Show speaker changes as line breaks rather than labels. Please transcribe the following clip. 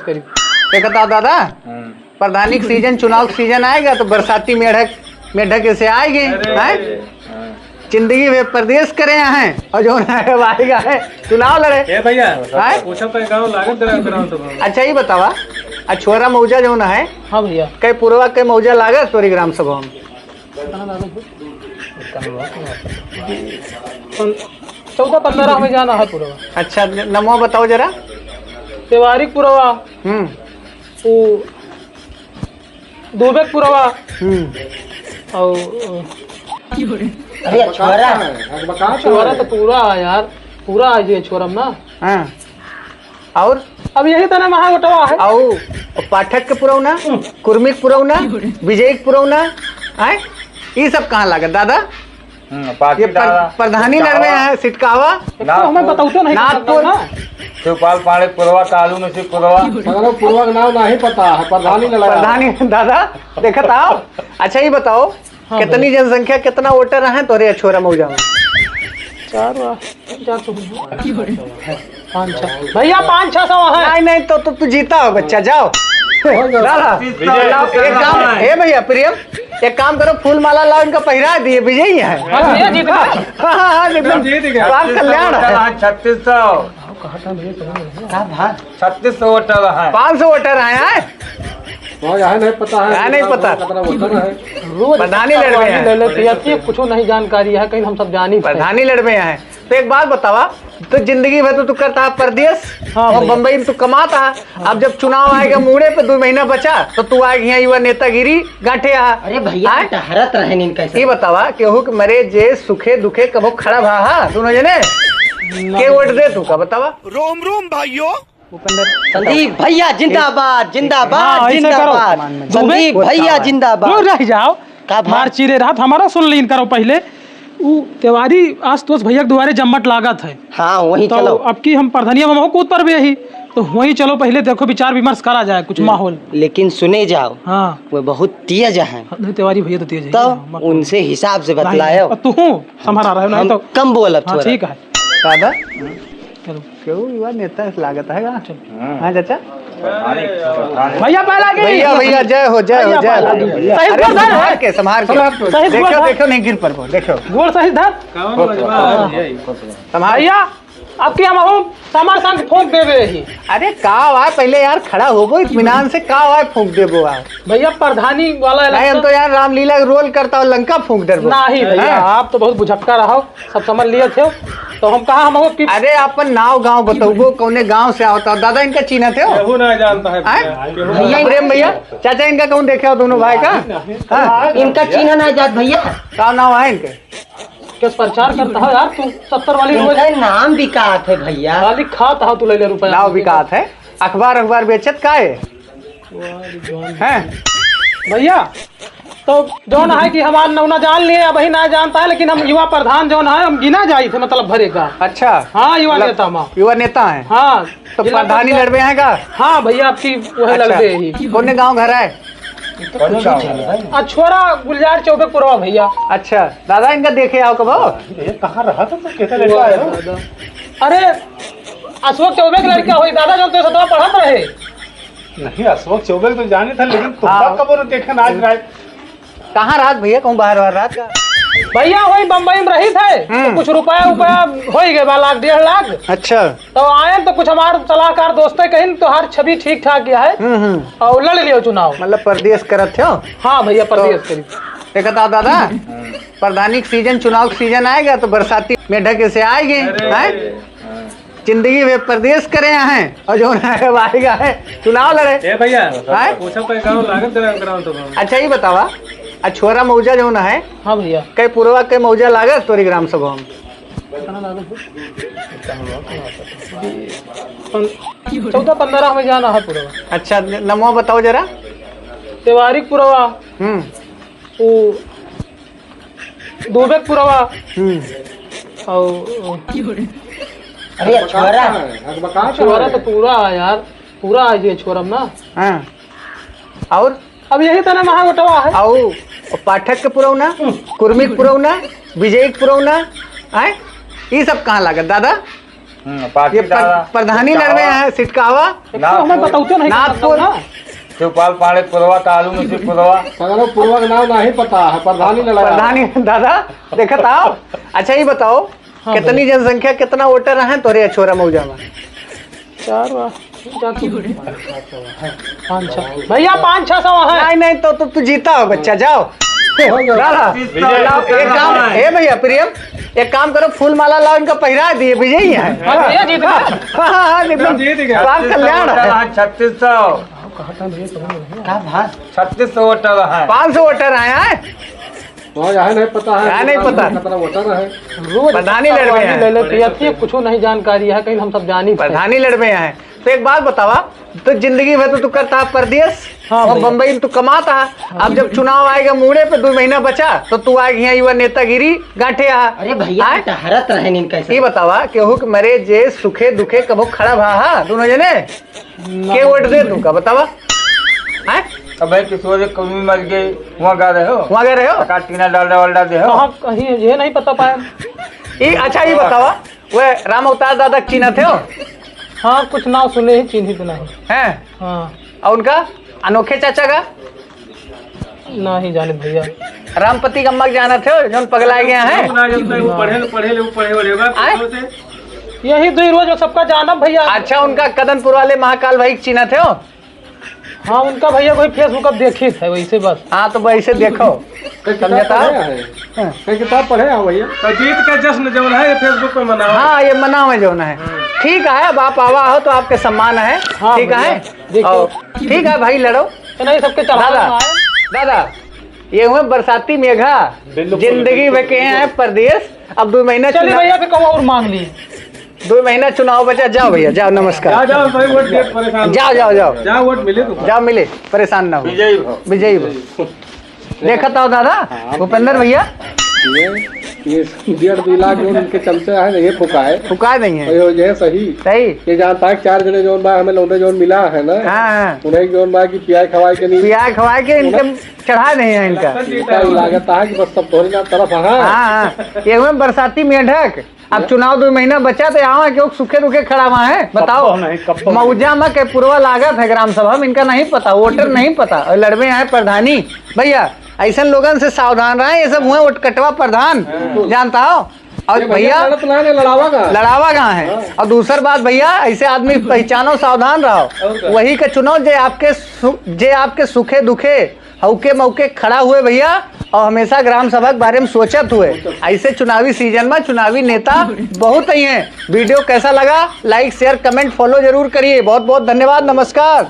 करीब। एक बता दादा, प्रधानी सीजन, चुनाव सीजन आएगा तो बरसाती मेढक ऐसे आएगी, जिंदगी में प्रदेश करे हैं और जो आएगा है चुनाव लड़े
भैया।
अच्छा ये बतावा, छोरा मौजा जो ना है,
हाँ भैया,
कई पूर्वा के मौजा लागे तोरी ग्राम सभा में
14-15 में जाना है पूरा।
अच्छा नमो बताओ जरा।
तिवारी पुरवा, दुबे पुरवा और छोरा तो पूरा है यार, पूरा है जी छोरम ना।
हाँ और
अब यही तो ना महागोटवा है।
और पाठक के पुरौना, कुर्मिक पुरौना, विजय के पुरौना, ये सब कहाँ लागत दादा? ये प्रधानी लड़ने हैं सिटकावा,
हमें बताओ तो नहीं,
नागपुर
शिवपाल पाड़े पुरवा, कालू में से पुरवा
का नाम नहीं पता है,
प्रधानी दादा देखत आओ। अच्छा ये बताओ, कितनी जनसंख्या, कितना वोटर है तोरे छोरा मौजा में?
भैया 500-600 है।
नहीं तो तू जीता हो बच्चा, जाओ। एक काम है भैया प्रियम, एक काम करो, फूल माला लाओ, इनका पहिरा दिए, विजयी है। कल्याण
3600 वोटर है,
500 वोटर है।
नहीं पता है,
नहीं पता, प्रधानी लड़वे हैं,
कुछ नहीं जानकारी है, कहीं हम सब जानी
प्रधानी लड़वे हैं। तो एक बात बतावा, तो जिंदगी भर तो करता है परदेश, और बम्बई में तू कमाता है, अब जब चुनाव आएगा मुड़े पे 2 महीना बचा तो तू आएगी यहाँ युवा नेतागिरी गांठे।
अरे भैया हरत रहे इनका।
ये बतावा केहू के मरे जे सुखे दुखे कबो खड़ा भा दोनों जने के वोट दे तू का बतावा?
रोम रोम भाइयों।
संदीप भैया जिंदाबाद, जिंदाबाद, जिंदाबाद, संदीप भैया जिंदाबाद।
रह जाओ मार चिरे रात हमारा सुन लीन करो पहले। तिवारी आशुतोष भैया के द्वारे जम्मट लागत है।
हाँ वही
तो
चलो,
अब की हम प्रधानिया में कूद पर भी यही तो वही चलो, पहले देखो विचार विमर्श करा जाए कुछ माहौल।
लेकिन सुने जाओ,
हाँ
वो बहुत तेज है।
तिवारी भैया तो तेज है,
तो उनसे हिसाब से बतलायो।
तू संभाला रहा नहीं तो
कम बोल।
ठीक है
दादा, क्यों युवा नेता लागत है? हाँ चाचा
भैया पहला
भैया जय हो, जय हो, जय हो। संभाल के देखो देखो, नहीं गिर पर देखो
गोल सही धर भैया। आपके हम सामार संग फूंक देवे ही।
अरे का आवाज पहले यार खड़ा हो गो इत्मीनान से, का आवाज फूंक देबो यार
भैया? प्रधानी वाला
नहीं, हम तो यार रामलीला रोल करता हूँ, लंका फूंक दे
नहीं भैया, आप तो बहुत बुझक्का रहो, सब समझ लिए थे। तो हम कहा हम
अरे अपन नाव गाँव बताओ, कौने गाँव से आवता? दादा इनका चीना थे
ना जानता है
प्रेम भैया। चाचा इनका कौन देखे हो दोनों भाई का?
इनका चीना ना जात भैया।
का नाम है इनके?
किस प्रचार करता है यार तू? 70 वाली
नाम विकास है भैया,
वाली खाता है तू, ले ले रुपया।
नाव विकास है, अखबार बेचत का है
भैया। तो जौन है कि हमारा नौना जान लिए, अब ही ना जानता है, लेकिन हम युवा प्रधान जौन है हम गिना जाए थे, मतलब भरेगा।
अच्छा
हाँ युवा नेता में,
युवा नेता है।
हाँ
तो प्रधानी लड़वे हैं का?
हाँ भैया आपकी वह लड़वे ही।
कौन गाँव घर है?
छोरा गुलजार चौबे पुरवा भैया।
अच्छा दादा इनका देखे आओ कब?
कहाँ रहा था? अरे अशोक चौबे की लड़का हुई दादा, जो 7वां पढ़त रहे।
नहीं अशोक चौबे तो जाने था, लेकिन कब देखा आज रात
कहाँ रात भैया? कहूँ बाहर रात का
भैया वही बम्बई में रही थे, तो कुछ रुपया हो गए 1.5 लाख।
अच्छा तो
आए तो कुछ हमारे सलाहकार दोस्ते कहीं तो हर छवि ठीक ठाक है और लड़ लियो चुनाव।
मतलब प्रदेश करत हो?
हाँ भैया प्रदेश करी।
देखता दादा, प्रधानी सीजन, चुनाव सीजन आएगा तो बरसाती मेढक ऐसे आएगी, जिंदगी में प्रदेश करे हैं और जो आएगा है चुनाव लड़े
भैया।
अच्छा ये बतावा, छोरा मौजा जो है,
हाँ भैया,
कई पूर्वा के मौजा लागत तोरी ग्राम सभा में
14-15 में जाना है पूरा।
अच्छा नमो बताओ जरा।
तिवारी पुरवा, दुबे पुरवा और छोरा तो पूरा है यार, पूरा है ये छोरम ना।
हाँ और
अब यही तो ना महागोटवा है।
और पाठक के पुरौना, कुर्मिक पुरौना, विजय के पुरौना, ये सब कहाँ लागत दादा? ये प्रधानी लड़ रहे हैं सिटकावा
एक तो हमें बताओ नहीं
नाथपुर।
ना
शिवपाल पाड़े पुरवा तालू में से पुरवा
सगरो पूर्वक नाम नहीं पता है, प्रधानी लड़ाया।
प्रधानी दादा देखा था। अच्छा ये बताओ कितनी जनसंख्या कितना वोटर हैं तोरे छोरा मऊजा में?
5-6 भैया 500-600 है।
नहीं तो तू जीता हो बच्चा, जाओ दादा एक काम ए भैया प्रियम एक काम करो, फूल माला लाओ, इनका पहरा दिए, विजयी है।
भैया जीत गए।
हाँ एकदम स्वास्थ्य कल्याण है।
3600
का भाई
3600 वोटर है।
500 वोटर आए हैं।
यहाँ नहीं पता है,
यहाँ नहीं पता।
कितना वोटर है।
प्रधानी लड़ रहे हैं।
ले लेती है, कुछ नहीं जानकारी है, कहीं हम सब जान ही
प्रधानी लड़ रहे हैं। तो एक बात बतावा, तो जिंदगी में तो तू करता है परदेश
हाँ
और
भैया।
बम्बई में तू कमाता है। अब जब चुनाव आएगा मुड़े पे 2 महीना बचा तो तू आएगी यहाँ युवा नेतागिरी गांठे आ।
अरे भैया
आए?
टहरत रहे इन कैसे
ये बतावा केहू के मरे जे सुखे दुखे कबो खड़ा भा दोनों जने के वोट दे तू का बतावा? हैं?
अब भाई किशोर एक कमी मर गई, वहाँ गा रहे हो,
वहाँ गए रहे हो?
का टीना डाल दे हो।
कहाँ कहीं ये नहीं पता पाया।
अच्छा ये बतावा वे राम अवतार दादा चीना थे हो?
हाँ कुछ नाम सुने ही, चिन्हित नहीं।
हैं?
हाँ
और उनका अनोखे चाचा का
नहीं जाने भैया।
रामपति गम्मा के जाना थे जो पगलाए गए हैं। आए?
यही 2 रोज में सबका जाना भैया।
अच्छा उनका कदनपुर वाले महाकाल भाई चीना थे हो?
हाँ उनका भैया कोई फेसबुक अब देखी थे वैसे बस।
हाँ तो वैसे देखो समझता
कई किताब पढ़े हैं भैया। जीत का जश्न जो है फेसबुक पे मना।
हाँ ये मना में जो है। ठीक है अब आप आवा हो तो आपके सम्मान है।
हाँ
ठीक है
देखो।
और ठीक है भाई लड़ो।
तो नहीं सबके चढ़ा
दादा दादा ये हुए बरसाती मेघा जिंदगी में के हैं परदेश। अब 2 महीना
चलिए
चुनाव,
भैया फिर कहूँ और मांग ली।
2 महीना चुनाव बचा। जाओ भैया जाओ, नमस्कार।
जाओ भाई वोट दे, परेशान
जाओ जाओ जाओ
जाओ वोट मिले तो।
जाओ मिले, परेशान ना हो।
विजयी भव।
विजयी भव। देखा था दादा भूपेंद्र भैया
ये 1.5-2 लाख जो उनके चमचे है ये फुकाए
फुका नहीं है।
और ये सही
सही।
ये जानता है 4 जने जोन बा हमें लौटे जोन मिला है ना,
हाँ
उन्हें जोन बा की पियाई खवाए के नहीं
पिया खवा के इनकम चढ़ा नहीं है इनका।
इनका लागत है कि बस सब थोड़ी ना तरफ है।
हाँ ये हुए बरसाती मेढक। अब चुनाव 2 महीना बचा तो यहाँ क्यों सूखे रुखे खड़ा हुआ है बताओ? मऊजा में के पूर्वा लागत है ग्राम सभा में, इनका नहीं पता, वोटर नहीं पता और लड़वे हैं प्रधानी। भैया ऐसा लोगन से सावधान रहे, ये सब हुए उठकटवा प्रधान जानता हो। और भैया
लड़ावा का
लड़ावा कहाँ है? और दूसरी बात भैया ऐसे आदमी पहचानो, सावधान रहो। वही का चुनाव जे आपके सुखे दुखे हौके मौके खड़ा हुए भैया और हमेशा ग्राम सभा के बारे में सोचत हुए। ऐसे चुनावी सीजन में चुनावी नेता बहुत ही हैं। वीडियो कैसा लगा? लाइक शेयर कमेंट फॉलो जरूर करिए। बहुत बहुत धन्यवाद, नमस्कार।